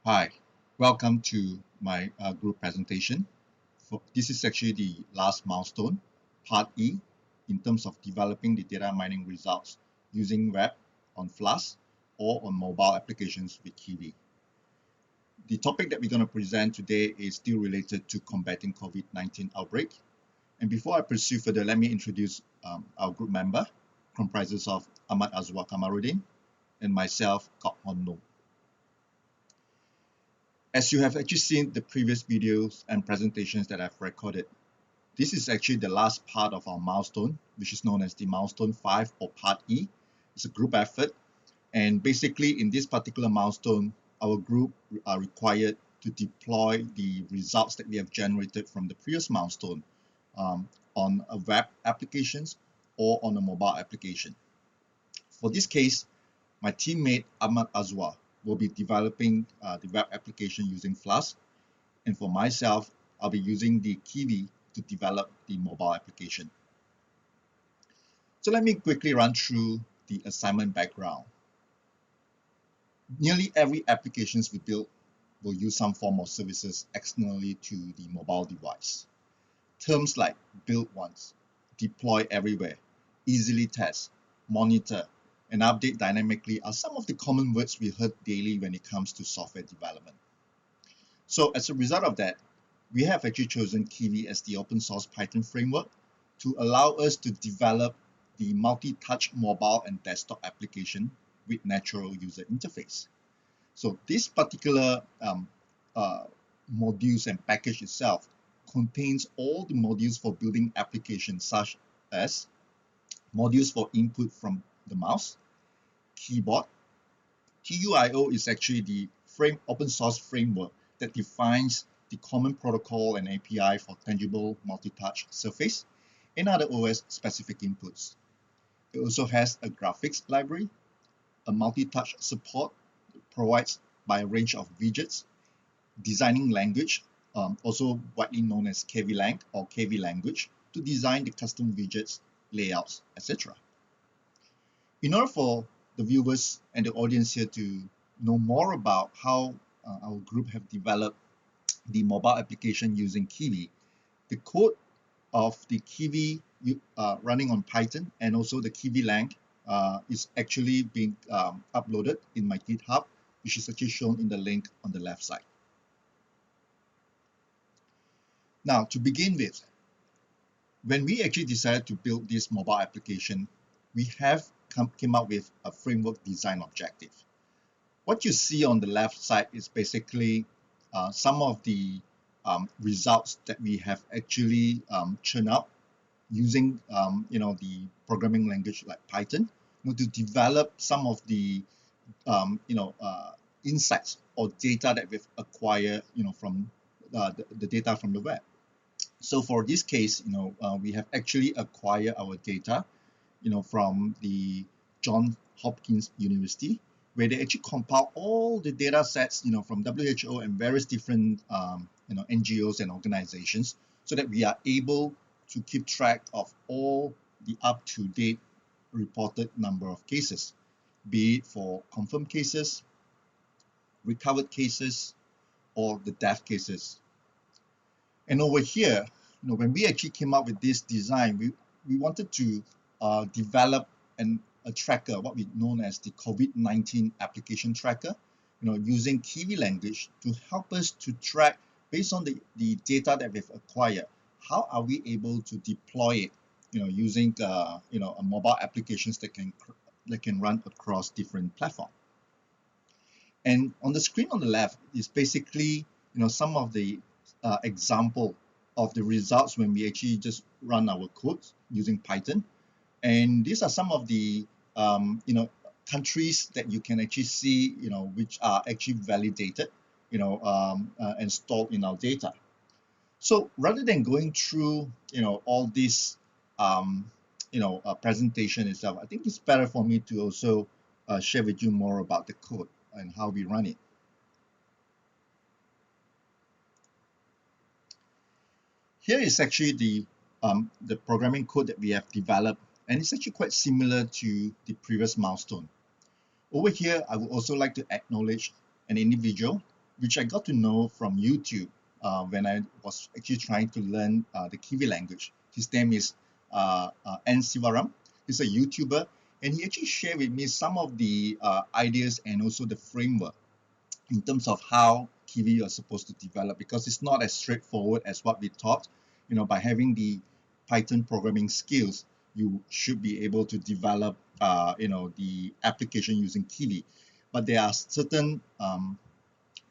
Hi, welcome to my group presentation. This is actually the last milestone, part E, in terms of developing the data mining results using web on Flask or on mobile applications with Kivy. The topic that we're going to present today is still related to combating COVID-19 outbreak. And before I pursue further, let me introduce our group member, comprises of Ahmad Azwar Kamaruddin and myself, Hon-Loong. As you have actually seen the previous videos and presentations that I've recorded, this is actually the last part of our milestone, which is known as the milestone 5 or part E. It's a group effort, and basically in this particular milestone, our group are required to deploy the results that we have generated from the previous milestone on a web applications or on a mobile application. For this case, my teammate Ahmad Azwar will be developing the web application using Flask, and for myself, I'll be using the Kivy to develop the mobile application. So let me quickly run through the assignment background. Nearly every applications we build will use some form of services externally to the mobile device. Terms like build once, deploy everywhere, easily test, monitor, and update dynamically are some of the common words we heard daily when it comes to software development. So as a result of that, we have actually chosen Kivy as the open source Python framework to allow us to develop the multi-touch mobile and desktop application with natural user interface. So this particular modules and package itself contains all the modules for building applications such as modules for input from the mouse, keyboard. TUIO is actually the open source framework that defines the common protocol and API for tangible multi-touch surface and other OS specific inputs. It also has a graphics library, a multi-touch support provides by a range of widgets, designing language, also widely known as Kivy or Kivy language, to design the custom widgets, layouts, etc. In order for the viewers and the audience here to know more about how our group have developed the mobile application using Kivy, the code of the Kivy running on Python and also the Kivy lang is actually being uploaded in my GitHub, which is actually shown in the link on the left side. Now, to begin with, when we actually decided to build this mobile application, we have came up with a framework design objective. What you see on the left side is basically some of the results that we have actually churned out using the programming language like Python to develop some of the insights or data that we've acquired from the data from the web. So for this case, we have actually acquired our data from the Johns Hopkins University, where they actually compile all the data sets, from WHO and various different, NGOs and organizations, so that we are able to keep track of all the up-to-date reported number of cases, be it for confirmed cases, recovered cases, or the death cases. And over here, when we actually came up with this design, we wanted to develop a tracker, what we known as the COVID-19 application tracker, using Kivy language to help us to track based on the data that we've acquired. How are we able to deploy it, using a mobile applications that can run across different platforms. And on the screen on the left is basically some of the example of the results when we actually just run our code using Python. And these are some of the countries that you can actually see, which are actually validated, and stored in our data. So rather than going through, all this, presentation itself, I think it's better for me to also share with you more about the code and how we run it. Here is actually the programming code that we have developed, and it's actually quite similar to the previous milestone. Over here, I would also like to acknowledge an individual which I got to know from YouTube when I was actually trying to learn the Kivy language. His name is N. Sivaram. He's a YouTuber, and he actually shared with me some of the ideas and also the framework in terms of how Kivy are supposed to develop, because it's not as straightforward as what we thought. By having the Python programming skills, you should be able to develop the application using Kivy. But there are certain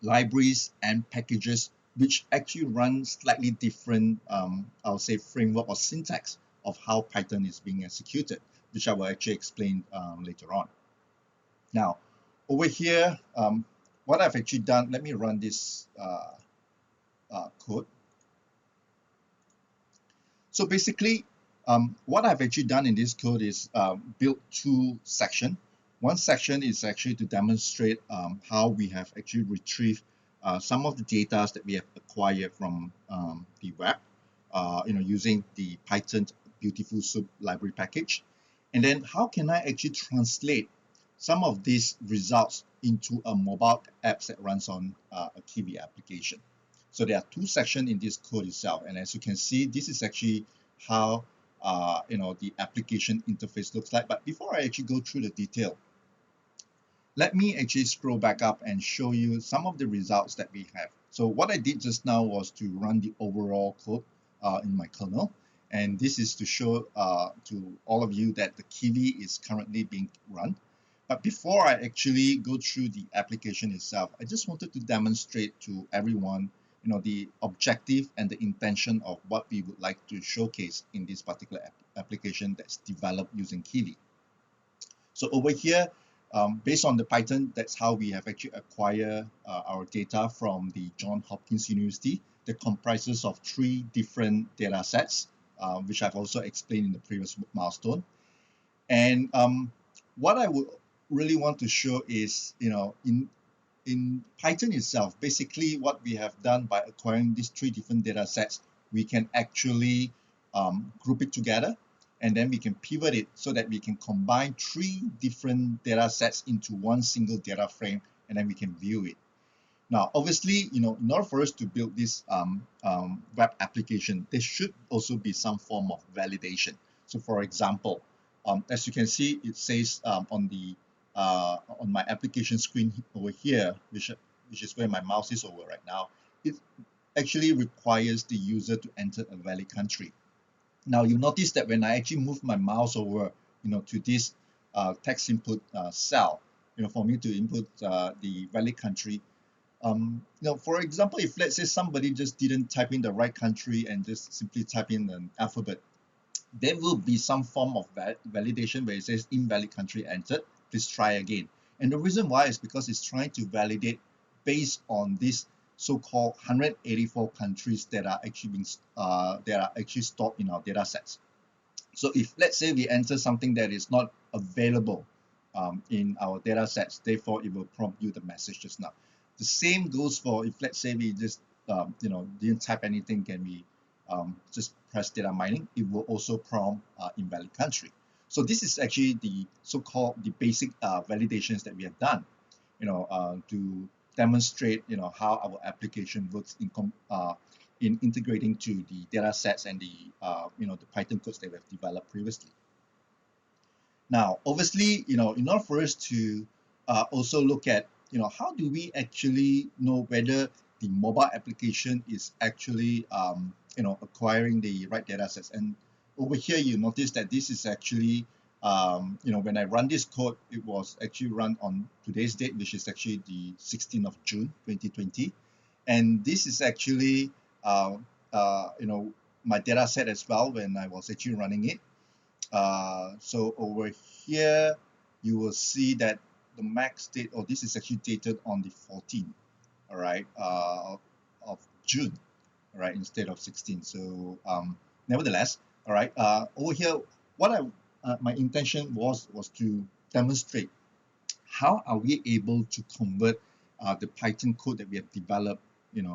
libraries and packages which actually run slightly different, I would say, framework or syntax of how Python is being executed, which I will actually explain later on. Now, over here, what I've actually done, let me run this code. So basically, what I've actually done in this code is built two sections. One section is actually to demonstrate how we have actually retrieved some of the data that we have acquired from the web, using the Python Beautiful Soup library package. And then how can I actually translate some of these results into a mobile app that runs on a Kivy application. So there are two sections in this code itself, and as you can see, this is actually how the application interface looks like. But before I actually go through the detail, let me actually scroll back up and show you some of the results that we have. So what I did just now was to run the overall code in my kernel, and this is to show to all of you that the Kivy is currently being run. But before I actually go through the application itself, I just wanted to demonstrate to everyone the objective and the intention of what we would like to showcase in this particular application that's developed using Kivy. So over here, based on the Python, that's how we have actually acquired our data from the Johns Hopkins University that comprises of 3 different data sets, which I've also explained in the previous milestone. And what I would really want to show is, in Python itself, basically what we have done by acquiring these 3 different data sets, we can actually group it together, and then we can pivot it so that we can combine 3 different data sets into one single data frame, and then we can view it. Now, obviously, in order for us to build this web application, there should also be some form of validation. So, for example, as you can see, it says on my application screen over here, which is where my mouse is over right now, it actually requires the user to enter a valid country. Now you notice that when I actually move my mouse over, to this text input cell, for me to input the valid country. For example, if let's say somebody just didn't type in the right country and just simply type in an alphabet, there will be some form of validation where it says invalid country entered, please try again. And the reason why is because it's trying to validate based on this so-called 184 countries that are actually stored in our data sets. So if let's say we enter something that is not available in our data sets, therefore it will prompt you the message just now. The same goes for if let's say we just didn't type anything, can we just press data mining, it will also prompt invalid country. So this is actually the so-called the basic validations that we have done, to demonstrate how our application works in integrating to the data sets and the the Python codes that we have developed previously. Now, obviously, in order for us to also look at how do we actually know whether the mobile application is actually acquiring the right data sets. And over here you notice that this is actually when I run this code, it was actually run on today's date, which is actually the 16th of June 2020, and this is actually my data set as well when I was actually running it. So over here you will see that the max date, this is actually dated on the 14th, all right, of June, all right, instead of 16. So nevertheless, all right, over here, what my intention was to demonstrate how are we able to convert the Python code that we have developed, in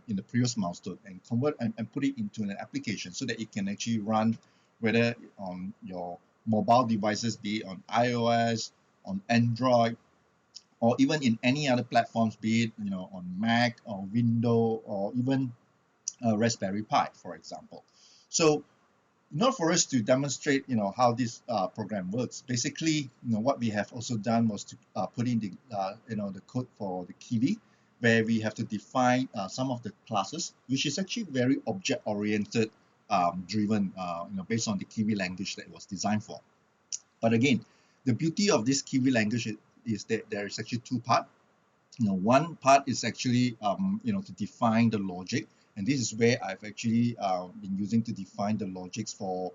the previous milestone, and convert and put it into an application so that it can actually run whether on your mobile devices, be it on iOS, on Android, or even in any other platforms, be it on Mac or Windows or even Raspberry Pi, for example. So in order for us to demonstrate how this program works, basically what we have also done was to put in the code for the Kivy, where we have to define some of the classes, which is actually very object oriented driven, based on the Kivy language that it was designed for. But again, the beauty of this Kivy language is that there is actually two parts. One part is actually to define the logic, and this is where I've actually been using to define the logics for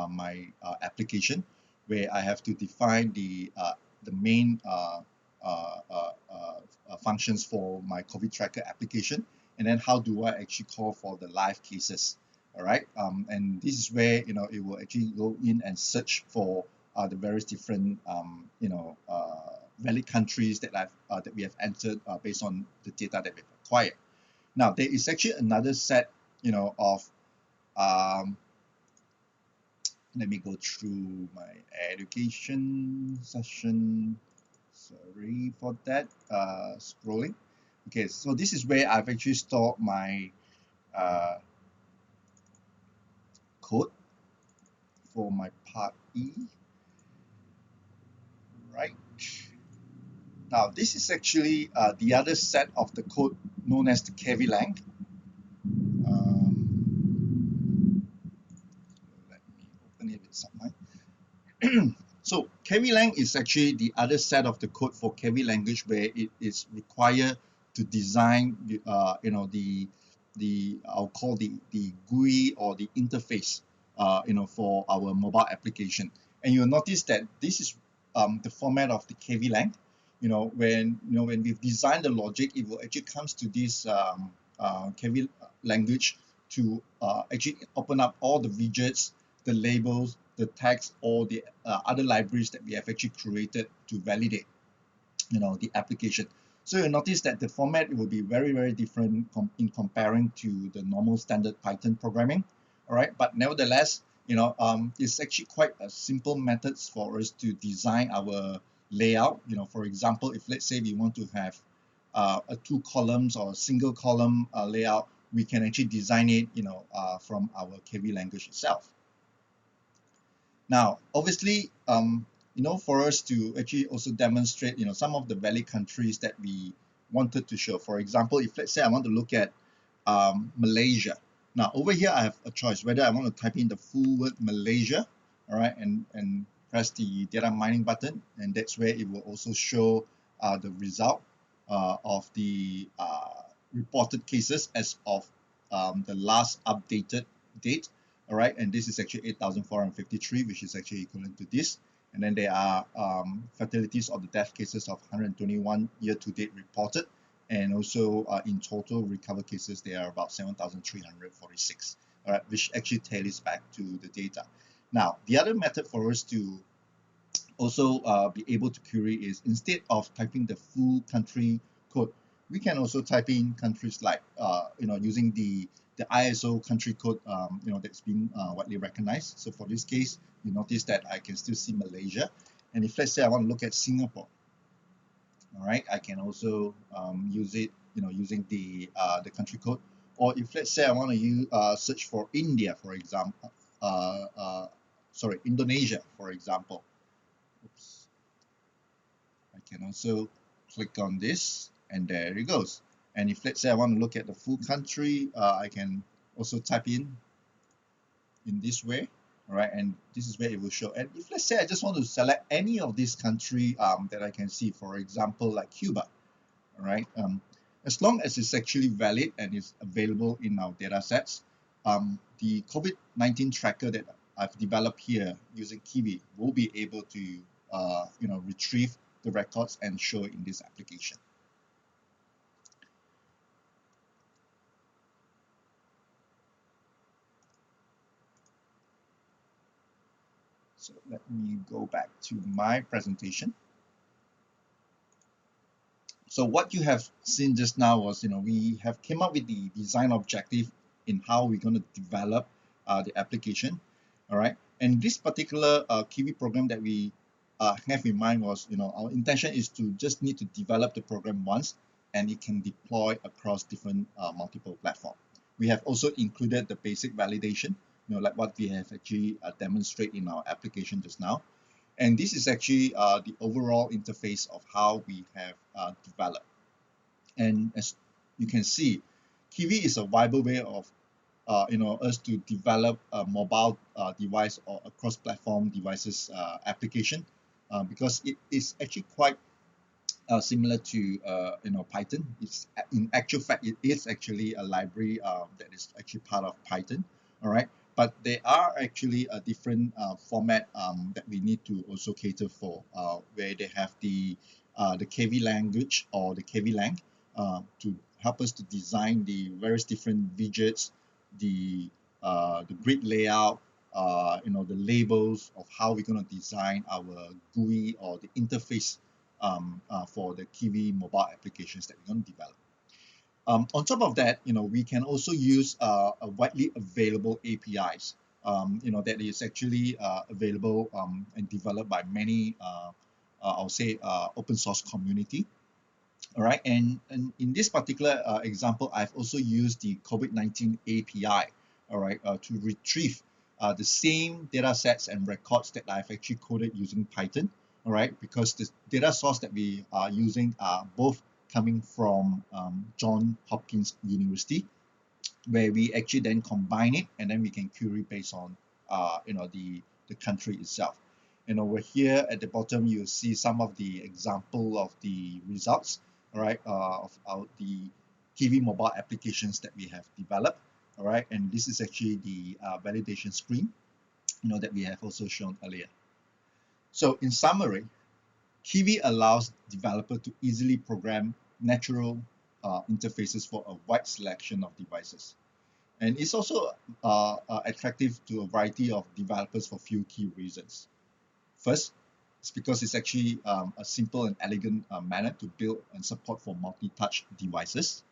my application, where I have to define the main functions for my COVID tracker application, and then how do I actually call for the live cases. All right, and this is where it will actually go in and search for the various different valid countries that we have entered based on the data that we've acquired. Now there is actually another set of let me go through my education session. Sorry for that, scrolling. Okay, so this is where I've actually stored my code for my part E. Right. Now, this is actually the other set of the code known as the Kivy-Lang. Let me open it with some. So Kivy-Lang is actually the other set of the code for Kivy language, where it is required to design I'll call the GUI or the interface for our mobile application. And you'll notice that this is the format of the Kivy-Lang. When we've designed the logic, it will actually comes to this Kivy language to actually open up all the widgets, the labels, the text, or the other libraries that we have actually created to validate the application. So you'll notice that the format will be very, very different in comparing to the normal standard Python programming. All right, but nevertheless, it's actually quite a simple methods for us to design our layout. For example, if let's say we want to have a two columns or a single column layout, we can actually design it from our Kivy language itself. Now, obviously, for us to actually also demonstrate some of the valid countries that we wanted to show. For example, if let's say I want to look at Malaysia. Now over here I have a choice whether I want to type in the full word Malaysia, all right, and press the data mining button, and that's where it will also show the result of the reported cases as of the last updated date. All right, and this is actually 8,453, which is actually equivalent to this. And then there are fatalities or the death cases of 121 year-to-date reported, and also in total recovered cases there are about 7,346. All right, which actually tallies back to the data. Now, the other method for us to also be able to query is, instead of typing the full country code, we can also type in countries like using the ISO country code that's been widely recognized. So for this case, you notice that I can still see Malaysia, and if let's say I want to look at Singapore, all right, I can also use it using the country code. Or if let's say I want to use search for India, for example, Indonesia, for example. Oops. I can also click on this, and there it goes. And if let's say I want to look at the full country, I can also type in this way, all right, and this is where it will show. And if let's say I just want to select any of this country that I can see, for example, like Cuba, all right, as long as it's actually valid and is available in our data sets, the COVID-19 tracker that I've developed here using Kivy will be able to retrieve the records and show it in this application. So let me go back to my presentation. So what you have seen just now was, we have came up with the design objective in how we're going to develop the application, all right. And this particular Kivy program that we have in mind was, our intention is to just need to develop the program once, and it can deploy across different multiple platforms. We have also included the basic validation, like what we have actually demonstrated in our application just now. And this is actually the overall interface of how we have developed. And as you can see, Kivy is a viable way of us to develop a mobile device or a cross-platform devices application, because it is actually quite similar to Python. It's in actual fact it is actually a library that is actually part of Python. All right, but there are actually a different format that we need to also cater for, where they have the Kivy language or the Kivy lang to help us to design the various different widgets, the grid layout, the labels of how we're going to design our GUI or the interface for the Kivy mobile applications that we're going to develop. On top of that, we can also use a widely available APIs, that is actually available and developed by many, I'll say, open source community. All right, and in this particular example, I've also used the COVID-19 API, all right, to retrieve the same data sets and records that I've actually coded using Python, all right, because the data source that we are using are both coming from Johns Hopkins University, where we actually then combine it and then we can query based on the country itself. And over here at the bottom, you'll see some of the example of the results, all right, of the Kivy mobile applications that we have developed, all right, and this is actually the validation screen, that we have also shown earlier. So in summary, Kivy allows developer to easily program natural interfaces for a wide selection of devices. And it's also attractive to a variety of developers for a few key reasons. First, it's because it's actually a simple and elegant manner to build and support for multi-touch devices.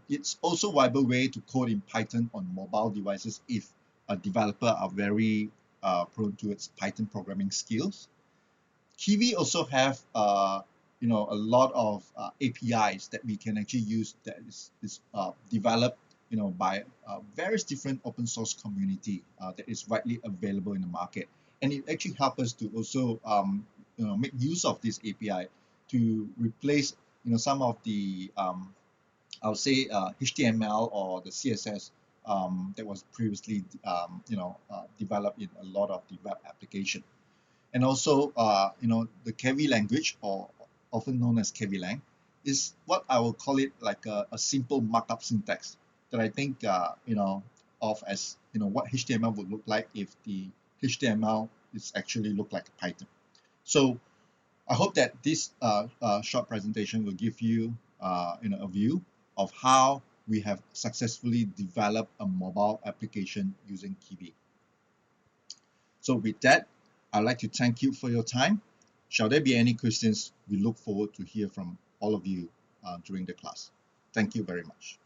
It's also a viable way to code in Python on mobile devices if a developer are very prone towards Python programming skills. Kivy also have a lot of APIs that we can actually use that is developed by various different open source community that is widely available in the market, and it actually helps us to also make use of this API to replace some of the I would say HTML or the CSS that was previously developed in a lot of the web application. And also, the Kivy language, or often known as Kivy lang, is what I will call it like a simple markup syntax that I think, of as what HTML would look like if the HTML is actually look like Python. So I hope that this short presentation will give you, a view of how we have successfully developed a mobile application using Kivy. So with that, I'd like to thank you for your time. Shall there be any questions? We look forward to hear from all of you during the class. Thank you very much.